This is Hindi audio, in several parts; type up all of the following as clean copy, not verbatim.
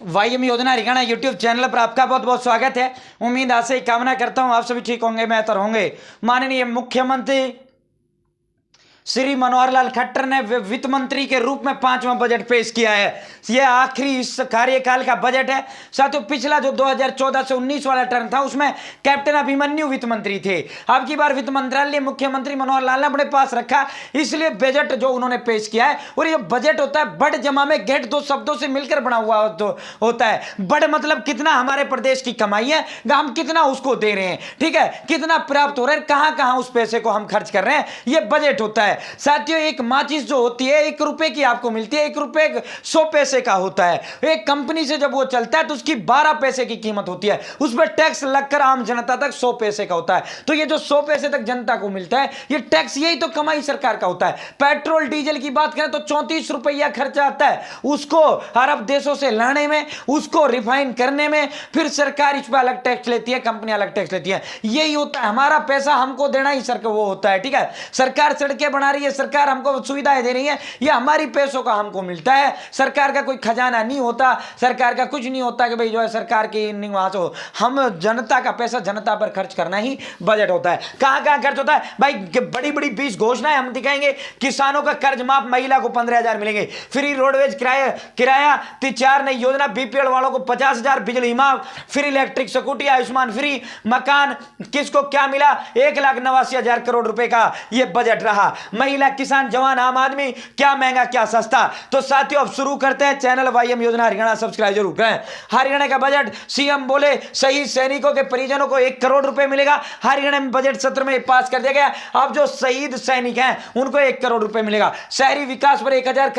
वाईएम योजना हरियाणा यूट्यूब चैनल पर आपका बहुत बहुत स्वागत है। उम्मीद आशा ही कामना करता हूं आप सभी ठीक होंगे, बेहतर होंगे। माननीय मुख्यमंत्री श्री मनोहर लाल खट्टर ने वित्त मंत्री के रूप में 5वां बजट पेश किया है। यह आखिरी इस कार्यकाल का बजट है। साथियों, पिछला जो 2014 से 19 वाला टर्म था उसमें कैप्टन अभिमन्यु वित्त मंत्री थे। अब की बार वित्त मंत्रालय मुख्यमंत्री मनोहर लाल ने अपने पास रखा, इसलिए बजट जो उन्होंने पेश किया है। और ये बजट होता है बड़ जमा में गेट, दो शब्दों से मिलकर बना हुआ होता है। बड़ मतलब कितना हमारे प्रदेश की कमाई है, हम कितना उसको दे रहे हैं, ठीक है, कितना प्राप्त हो रहा है, कहां कहां उस पैसे को हम खर्च कर रहे हैं, यह बजट होता है। साथियों, एक माचिस जो होती है 1 रुपए की आपको मिलती है, 1 रुपए 100 पैसे का होता है। एक कंपनी से जब वो चलता है तो उसकी 12 पैसे की कीमत होती है, उस पर टैक्स लगकर आम जनता तक 100 पैसे का होता है। तो ये जो 100 पैसे तक जनता को मिलता है, ये टैक्स, यही तो कमाई सरकार का होता है। पेट्रोल डीजल की बात करें तो 34 रुपया खर्चा आता है, उसको अरब देशों से लाने में, उसको रिफाइन करने में, फिर सरकार इस पर अलग टैक्स लेती है, कंपनी अलग टैक्स लेती है। यही होता है, हमारा पैसा हमको देना ही सरकार वो होता है, ठीक है। सरकार सड़कें बना रही है, सरकार हमको सुविधाएं दे रही है, ये हमारी पैसों का हमको मिलता है। सरकार का कोई खजाना नहीं होता, सरकार का कुछ नहीं होता कि भाई जो है सरकार की वहां से हम जनता का पैसा जनता पर खर्च करना ही बजट होता है। कहां कहां खर्च होता है भाई? बड़ी बड़ी 20 घोषणाएं हम दिखाएंगे। किसानों का कर्ज माफ, महिला को 15,000 मिलेंगे, फ्री रोडवेज किराया 4 नई योजना, बीपीएल वालों को 50,000, बिजली माफ, free electric scooty, Ayushman free, मकान, किसको क्या मिला, 1,89,000 करोड़ रुपए का यह बजट रहा। महिला, किसान, जवान, आम आदमी, क्या महंगा क्या सस्ता। तो साथियों, अब शुरू करते हैं। चैनल वाईएम योजना हरियाणा सब्सक्राइब जरूर करें। हरियाणा का बजट, सीएम बोले शहीद सैनिकों के परिजनों को 1 करोड़ रुपए मिलेगा। हरियाणा में बजट सत्र में पास कर दिया गया। अब जो शहीद सैनिक हैं उनको 1 करोड़ रुपए मिलेगा। शहरी विकास पर 1,000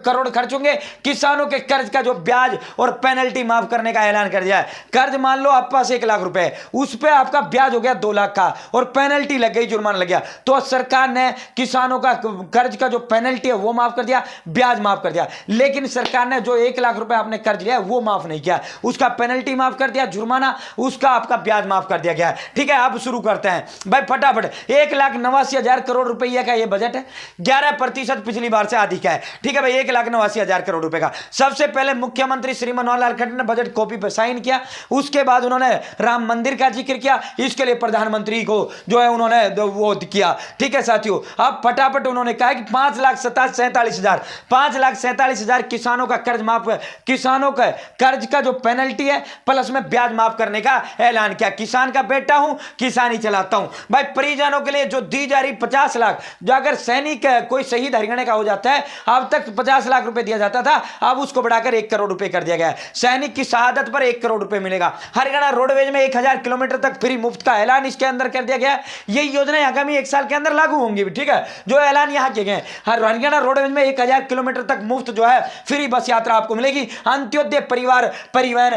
करोड़ खर्च होंगे। किसानों के कर्ज का जो ब्याज और पेनल्टी माफ करने का ऐलान कर दिया है। कर्ज मान लो आप पास 1 लाख रुपए, उस पर आपका ब्याज हो गया 2 लाख का और पेनल्टी लग गई, जुर्माना लग गया, तो सरकार ने किसानों का कर्ज का जो पेनल्टी है वो माफ कर दिया, ब्याज माफ कर दिया। लेकिन सरकार ने जो 1 लाख रुपए आपने कर्ज लिया वो माफ नहीं किया, उसका पेनल्टी माफ कर दिया, जुर्माना, उसका आपका ब्याज माफ कर दिया गया है, ठीक है। अब शुरू करते हैं भाई फटाफट। 1,89,000 करोड़ रुपए का ये बजट है, 11% पिछली बार से अधिक है, ठीक है भाई। 1,89,000 करोड़ रुपए का। सबसे पहले मुख्यमंत्री श्री मनोहर लाल खट्टर ने बजट कॉपी पर साइन किया, उसके बाद उन्होंने राम मंदिर का जिक्र किया, इसके लिए प्रधानमंत्री को जो है उन्होंने वो किया, ठीक है साथियों। अब फटाफट उन्होंने कहा कि 5,47,000 किसानों का कर्ज माफ, किसानों का कर्ज का जो पेनल्टी है प्लस में ब्याज माफ करने का ऐलान किया। किसान का बेटा हूं, किसानी चलाता हूं भाई। परिजनों के लिए जो दी जा रही 50 लाख, जो अगर सैनिक कोई शहीद हरियाणा का हो जाता है, अब तक 50 लाख रुपए दिया जाता था, अब उसको बढ़ाकर 1 करोड़ रुपए कर दिया गया है। सैनिक की शहादत पर 1 करोड़ रुपए मिलेगा। हरियाणा रोडवेज में 1,000 किलोमीटर तक फ्री मुफ्त का ऐलान इसके अंदर कर दिया गया। ये योजना आगामी 1 साल के अंदर लागू होंगी, ठीक है, जो ऐलान यहां किए गए। हरियाणा रोडवेज में 1,000 किलोमीटर तक मुफ्त जो है फ्री बस यात्रा आपको मिलेगी। अंत्योदय परिवार परिवहन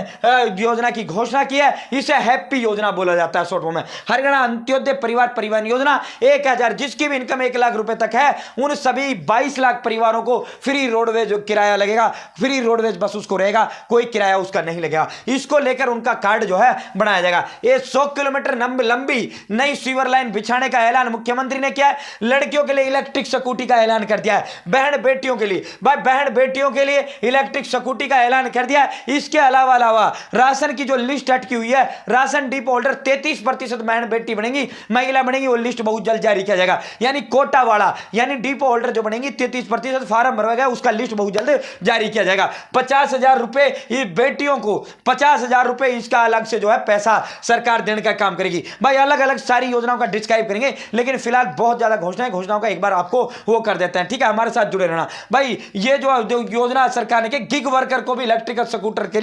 योजना की घोषणा की है, इसे हैप्पी योजना बोला जाता है शॉर्ट फॉर्म में। हरियाणा अंत्योदय परिवार परिवहन योजना 1,000, जिसकी भी इनकम 1 लाख रुपए तक है, उन सभी 22 लाख परिवारों को फ्री रोडवेज किराया लगेगा, फ्री रोडवेज बस उसको रहेगा, कोई किराया उसका नहीं लगेगा। इसको लेकर उनका कार्ड जो है बनाया जाएगा। ये 100 किलोमीटर लंबी नई सीवर लाइन बिछाने का ऐलान मुख्यमंत्री ने किया है। लड़कियों के लिए इलेक्ट्रिक स्कूटी का ऐलान कर दिया है। बहन बेटियों के लिए, भाई बहन बेटियों के लिए इलेक्ट्रिक स्कूटी का ऐलान कर दिया है। इसके अलावा राशन की जो लिस्ट अटकी हुई है, राशन डिपो होल्डर 33% बहन बेटी बनेंगी, महिला बनेगी, वो लिस्ट बहुत जल्द जारी किया जाएगा। यानी कोटा वाला, यानी डिपो होल्डर जो बनेंगी 33% फार्म भरवाएगा, उसका लिस्ट बहुत जल्द जारी किया जाएगा। 50,000 रुपए इस बेटियों को, 50,000 रुपए इसका अलग से जो है पैसा सरकार देने का काम करेगी। भाई अलग अलग सारी योजनाओं का डिस्क्राइब करेंगे, लेकिन फिलहाल बहुत ज्यादा घोषणाओं का एक बार आपको वो कर देते हैं, ठीक है। हमारे साथ जुड़े रहना भाई। ये जो योजना सरकार ने की, गिग वर्कर को भी इलेक्ट्रिकल स्कूटर के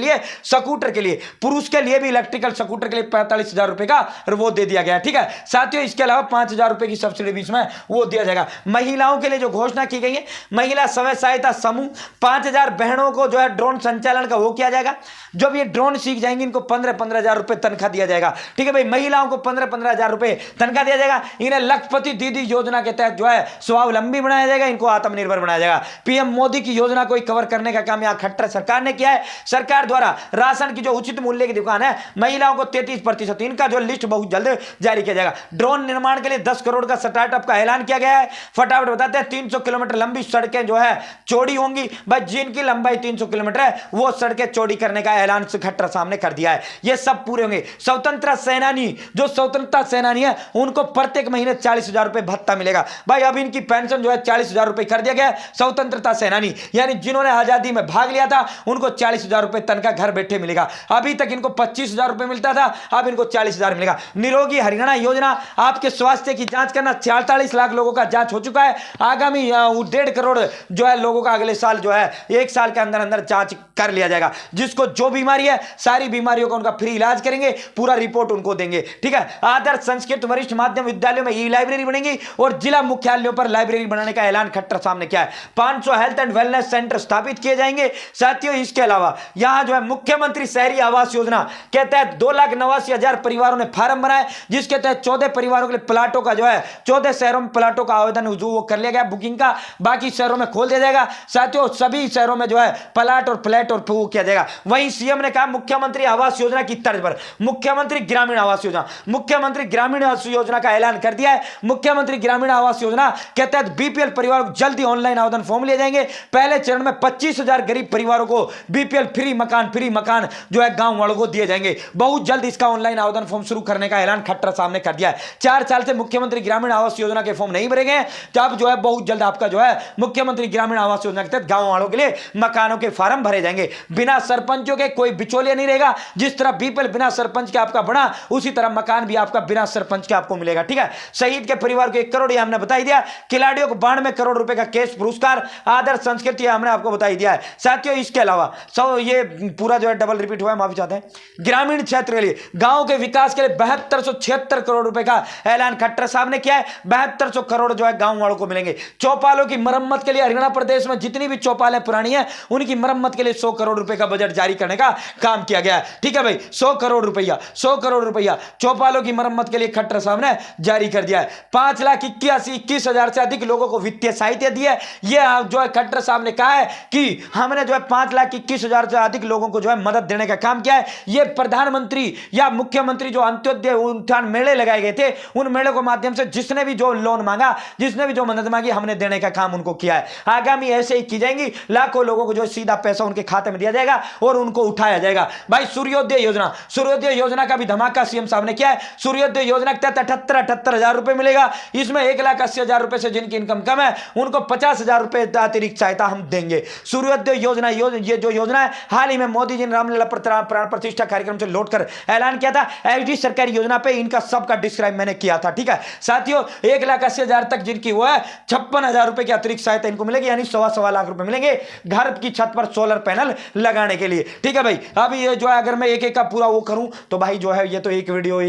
लिए पुरुष के लिए भी इलेक्ट्रिकल स्कूटर के लिए 45,000 रुपए का वो दे दिया गया, ठीक है साथियों। इसके अलावा 5,000 रुपए की सब्सिडी भी इसमें वो दिया जाएगा। महिलाओं के लिए जो घोषणा की गई है, महिला स्वयं सहायता समूह 5,000 बहनों को जो है ड्रोन संचालन का वो किया जाएगा। जब ये ड्रोन सीख जाएंगे इनको 15,000 रुपए तनख्वाह दिया जाएगा, ठीक है भाई। महिलाओं को 15,000 रुपए तनख्वाह दिया जाएगा। इन्हें लखपति दीदी योजना के तहत जो है स्वावलंबी बनाया जाएगा, इनको आत्मनिर्भर बनाया जाएगा। पीएम मोदी की योजना को कवर करने का काम यहां खट्टर सरकार ने किया है। सरकार द्वारा राशन की जो उचित मूल्य की दुकान है, महिलाओं को 33%, इनका जो लिस्ट बहुत जल्द जारी किया जाएगा। ड्रोन निर्माण के लिए 10 करोड़ का स्टार्टअप का ऐलान किया गया है। फटाफट बताते हैं, 300 किलोमीटर लंबी सड़कें जो है चौड़ी होंगी। भाई जिनकी लंबाई 300 किलोमीटर है वो सड़कें चौड़ी करने का ऐलान खट्टर साहब ने कर दिया है। ये सब पूरे होंगे। स्वतंत्रता सेनानी, जो स्वतंत्रता सेनानी है, उनको प्रत्येक महीने 40,000 रुपए भत्ता मिलेगा। भाई अब इनकी पेंशन जो है 40,000 रुपए कर दिया गया है। स्वतंत्रता सेनानी यानी जिन्होंने आजादी में भाग लिया था उनको 40,000 रुपए तनख्वाह घर बैठे मिलेगा। अभी तक इनको 25,000 रुपए मिलता था, अब इनको 40,000 मिलेगा। निरोगी हरियाणा योजना, आपके स्वास्थ्य की जांच करना। 44 लाख लोगों का जांच हो चुका है। आगामी 1.5 करोड़ जो है लोगों का अगले साल जो है 1 साल के अंदर अंदर जांच कर लिया जाएगा। जिसको जो बीमारी है सारी बीमारियों का उनका फ्री इलाज करेंगे, पूरा रिपोर्ट उनको देंगे। ठीक है। आदर्श संस्कृत वरिष्ठ माध्यमिक विद्यालयों में ई लाइब्रेरी बनेगी और जिला मुख्यालयों पर लाइब्रेरी बनाने का ऐलान खट्टर साहब ने किया है। 500 हेल्थ एंड वेलनेस सेंटर स्थापित किए जाएंगे। साथियों इसके अलावा यहां जो है मुख्यमंत्री शहरी आवास योजना के तहत 2,89,000 परिवारों ने फार्म बनाए, जिसके तहत 14 परिवारों के लिए प्लाटों का जो है 14 शहरों में प्लाटों का आवेदन जो वो कर लिया गया बुकिंग का, बाकी शहरों में खोल दिया जाएगा। साथियों सभी शहरों में जो है प्लाट और फ्लैट और वो किया जाएगा। वहीं सीएम ने कहा मुख्यमंत्री आवास योजना की तर्ज पर मुख्यमंत्री ग्रामीण आवास योजना, मुख्यमंत्री ग्रामीण आवास योजना का ऐलान कर दिया है। मुख्यमंत्री ग्रामीण आवास योजना के तहत बीपीएल परिवारों को जल्दी ऑनलाइन आवेदन फॉर्म लिए जाएंगे। पहले चरण में 25,000 गरीब परिवारों को बीपीएल फ्री मकान जो है गांव वालों को दिए जाएंगे। बहुत जल्द इसका ऑनलाइन आवेदन फॉर्म शुरू करने का ऐलान खट्टर साहब ने कर दिया है। 4 साल से मुख्यमंत्री ग्रामीण आवास योजना के फॉर्म नहीं भरे गए, जब जो है बहुत जल्द आपका जो है मुख्यमंत्री ग्रामीण आवास योजना के तहत गांव वालों के लिए मकानों के फार्म भरे जाएंगे। बिना सरपंचों के कोई बिचौलिया नहीं रहेगा। जिस तरह बीपीएल बिना सरपंच के आपका बना, उसी तरह मकान भी आपका बिना सरपंच के आपको मिलेगा। ठीक है। शहीद के परिवार को 1 करोड़, ये हमने बता ही दिया। खिलाड़ियों को 92 करोड़ रुपए का कैश पुरस्कार। आदर्श संस्कृति हमने आपको बता ही दिया है। साथियों इसके अलावा ये पूरा जो है डबल रिपीट हुआ है, माफी चाहते हैं। ग्रामीण क्षेत्र के लिए गांव के विकास के लिए 7276 करोड़ रुपए का ऐलान खट्टर साहब ने किया है। 7200 करोड़ जो है गांव वालों को मिलेंगे। चौपालों की मरम्मत के लिए हरियाणा प्रदेश में जितनी भी चौपालें पुरानी है उनकी मरम्मत के लिए 100 करोड़ रुपए का बजट जारी करने का काम किया गया है। ठीक है भाई, 100 करोड़ रुपया चौपालों की मरम्मत के लिए खट्टर साहब ने जारी कर दिया है। 5,81,000 से अधिक लोगों को वित्तीय सहायता दी है। यह जो है खट्टर साहब ने कहा है कि हमने जो है 5,21,000 से अधिक लोगों को जो है मदद देने का काम किया है। यह प्रधानमंत्री या मुख्यमंत्री जो अंत्योदय उत्थान मेले लगाए गए थे, उन मेले के माध्यम से जिसने भी जो लोन मांगा, जिसने भी जो मदद मांगी, हमने देने का काम उनको किया है। आगामी ऐसे ही की जाएंगी। लाखों लोगों को जो सीधा पैसा उनके खाते में दिया जाएगा और उनको उठाया जाएगा। भाई सूर्योदय योजना का भी धमाका सीएम साहब ने किया है। सूर्योदय योजना के तहत 78,000 रुपए मिलेगा। इसमें 1,80,000 रुपए से जिनकी इनकम कम है उनको 50,000 रुपए अतिरिक्त सहायता हम देंगे। सूर्योदय योजना ये जो योजना है, हाल ही में मोदी जी ने रामलीला प्राण प्रतिष्ठा कार्यक्रम से लौटकर ऐलान किया था। एचडी सरकारी योजना पे इनका सबका डिस्क्राइब मैंने किया था। ठीक है साथियों, 1,80,0ं तक जिनकी वो है 56,000 रुपए की अतिरिक्त सहायता इनको मिलेगी, यानी 1.25 लाख रुपए मिलेंगे घर की छत पर सोलर पैनल लगाने के लिए। ठीक है भाई, अब ये जो है अगर मैं एक का पूरा वो करूं तो भाई जो है ये तो एक वीडियो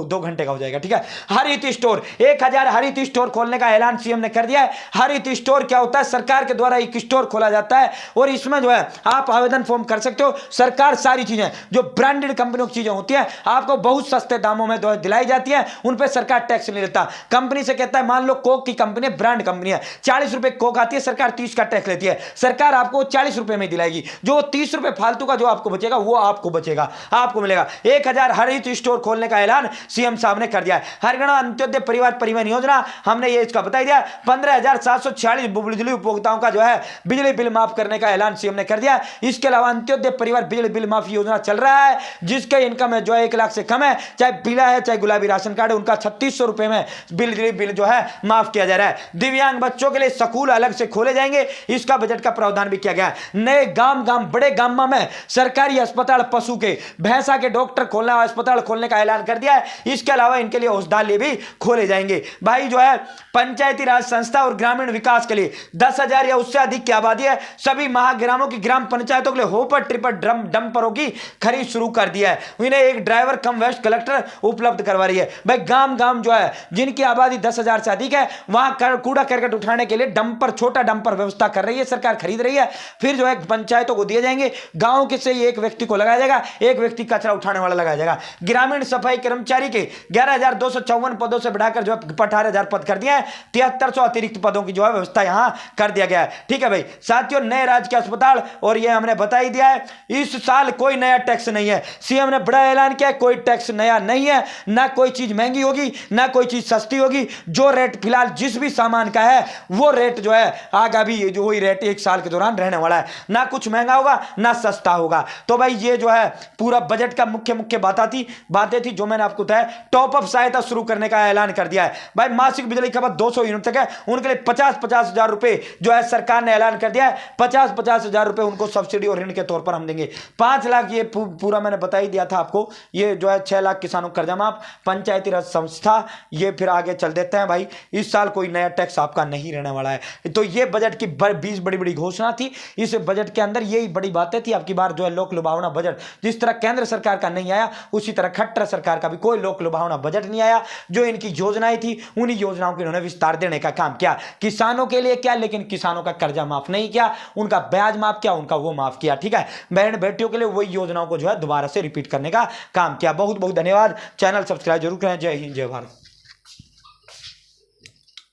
2 घंटे का हो जाएगा। ठीक है। हरित स्टोर, 1,000 हरित स्टोर खोलने का ऐलान सीएम ने कर दिया है। हरित स्टोर क्या होता है? सरकार के द्वारा एक स्टोर खोला जाता है और इसमें जो है आप आवेदन फॉर्म कर सकते हो। सरकार सारी चीजें जो ब्रांडेड कंपनियों की चीजें होती है आपको बहुत सस्ते दामों में दिलाई जाती है, उन पर सरकार टैक्स नहीं लेता। कंपनी से कहता है, मान लो कोक की कंपनी ब्रांड कंपनी है, 40 रुपए कोक आती है, सरकार 30 का टैक्स लेती है। सरकार आपको 40 रुपए में दिलाएगी। जो 30 रुपए फालतू का जो आपको बचेगा वो आपको बचेगा, आपको मिलेगा। 1,000 हरित स्टोर खोलने का ऐलान सीएम साहब ने कर दिया है। हरियाणा अंत्योदय परिवार परिवहन योजना, हमने ये इसका बता दिया। 15,746 बिजली उपभोक्ताओं का जो है बिजली बिल माफ करने का ऐलान सीएम ने कर दिया। इसके अलावा अंत्योदय परिवार बिजली बिल माफी योजना चल रहा है, जिसके इनकम है जो है 1 लाख से कम है, चाहे पीला है चाहे गुलाबी राशन कार्ड है, उनका 3600 रुपए में बिजली बिल जो है माफ किया जा रहा है। दिव्यांग बच्चों के लिए स्कूल अलग से खोले जाएंगे, इसका बजट का प्रावधान भी किया गया है। नए गांव बड़े गांव में सरकारी अस्पताल पशु के भैंसा के डॉक्टर खोलना अस्पताल खोलने का ऐलान कर दिया है। इसके अलावा इनके लिए औषधालय भी खोले जाएंगे। भाई जो है पंचायती राज संस्था और ग्रामीण विकास के लिए 10,000 या उससे अधिक की आबादी है, सभी महाग्रामों की ग्राम पंचायतों के लिए होपर ट्रिपर डंपरों की खरीद शुरू कर दिया है। इन्हें एक ड्राइवर कम वेस्ट कलेक्टर उपलब्ध करवा रही है। भाई गांव जो है जिनकी आबादी 10,000 से अधिक है, वहां कूड़ा करकट उठाने के लिए डंपर, छोटा डंपर व्यवस्था कर रही है सरकार, खरीद रही है। फिर जो है पंचायतों को दिए जाएंगे। गांव के से एक व्यक्ति को लगाया जाएगा, एक व्यक्ति कचरा उठाने वाला लगाया जाएगा। ग्रामीण सफाई कर्मचारी के 11,254 पदों से बढ़ाकर जो है 18,000 पद कर दिए। दिए हैं, 7300 अतिरिक्त पदों की जो है व्यवस्था यहां कर दिया गया है। ठीक है भाई साथियों, नए राजकीय अस्पताल, और ये हमने बता ही दिया है इस साल कोई नया टैक्स नहीं है। सीएम ने बड़ा ऐलान किया, कोई टैक्स नया नहीं है, ना कोई चीज महंगी होगी ना कोई चीज सस्ती होगी। जो रेट फिलहाल जिस भी सामान का है वो रेट जो है आगे भी जो वही रेट एक साल के दौरान रहने वाला है, ना कुछ महंगा होगा ना सस्ता होगा। तो भाई ये जो है पूरा बजट का मुख्य बातें थी जो मैंने आपको बताया। टॉप अप सहायता शुरू करने का ऐलान कर दिया है भाई, मासिक बिजली खपत 200 यूनिट तक है, उनके लिए 50-50 हजार रुपए जो है सरकार ने ऐलान कर दिया है। 50-50 हजार रुपए उनको सब्सिडी और ऋण के तौर पर हम देंगे। 5 लाख ये पूरा मैंने बता ही दिया था आपको। ये जो है 6 लाख किसानों को कर्जा माफ, पंचायती राज संस्था, ये फिर आगे चल देते हैं भाई। इस साल कोई नया टैक्स आपका नहीं रहने वाला है। तो ये बजट की 20 बड़ी बड़ी घोषणा थी। इस बजट के अंदर यही बड़ी बातें थी। आपकी बार जो है लोक लुभावना बजट जिस तरह केंद्र सरकार का नहीं आया, उसी तरह खट्टर सरकार का भी कोई लोक लुभावना बजट नहीं आया। जो इनकी योजनाएं थी उन्हीं योजनाओं को इन्होंने विस्तार देने का काम किया। किसानों के लिए क्या, लेकिन किसानों का कर्जा माफ नहीं किया, उनका ब्याज माफ किया, उनका वो माफ किया। ठीक है, बहन बेटियों के लिए वही योजनाओं को जो है दोबारा से रिपीट करने का काम किया। बहुत बहुत धन्यवाद। चैनल सब्सक्राइब जरूर करें। जय हिंद जय भारत।